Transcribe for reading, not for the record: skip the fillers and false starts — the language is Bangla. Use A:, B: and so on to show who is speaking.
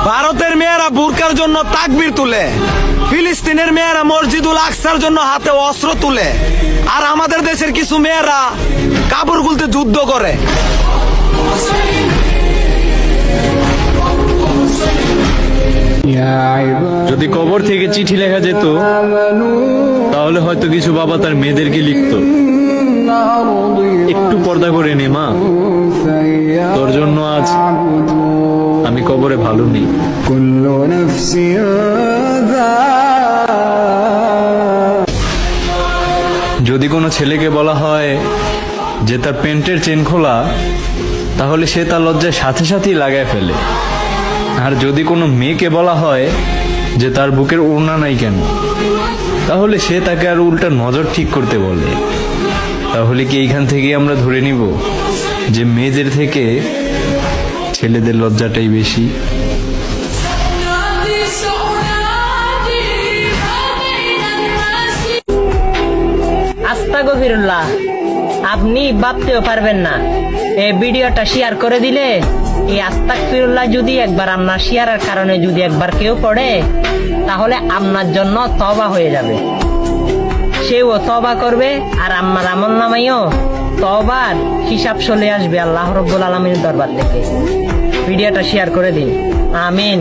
A: ভারতের মেয়েরা বুরকার জন্য তাকবীর তুলে, ফিলিস্তিনের মেয়েরা মসজিদুল আকসার জন্য হাতে অস্ত্র তুলে, আর আমাদের দেশের কিছু মেয়েরা কাপড় খুলতে যুদ্ধ করে।
B: যদি কবর থেকে চিঠি লেখা যেত তাহলে হয়তো কিছু বাবা তার মেয়েদেরকে লিখতো, একটু পর্দা করে নে মা, তোর জন্য আজ আমি কবরে ভালো নেই। যদি কোনো ছেলেকে বলা হয় যে তার প্যান্টের চেন খোলা, তাহলে সে তার লজ্জায় সাথে সাথেই লাগায় ফেলে। আর যদি কোনো মেয়েকে বলা হয় যে তার বুকের ওড়না নাই কেন, তাহলে সে তাকে আর উল্টা নজর ঠিক করতে বলে। তাহলে কি এইখান থেকে আমরা ধরে নিব যে মেয়েদের থেকে ছেলেদের লজ্জাটাই বেশি?
C: আস্তাগফিরুল্লাহ, আপনি ভাবতেও পারবেন না এই ভিডিওটা শেয়ার করে দিলে এই আস্তাগফিরুল্লাহ যদি একবার আপনার শেয়ারের কারণে যদি একবার কেউ পড়ে, তাহলে আপনার জন্য তওবা হয়ে যাবে। সেও তওবা করবে আর আমার আমলনামায়ও তওবার হিসাব চলে আসবে আল্লাহ রাব্বুল আলামিনের দরবার থেকে। ভিডিওটা শেয়ার করে দিন। আমিন।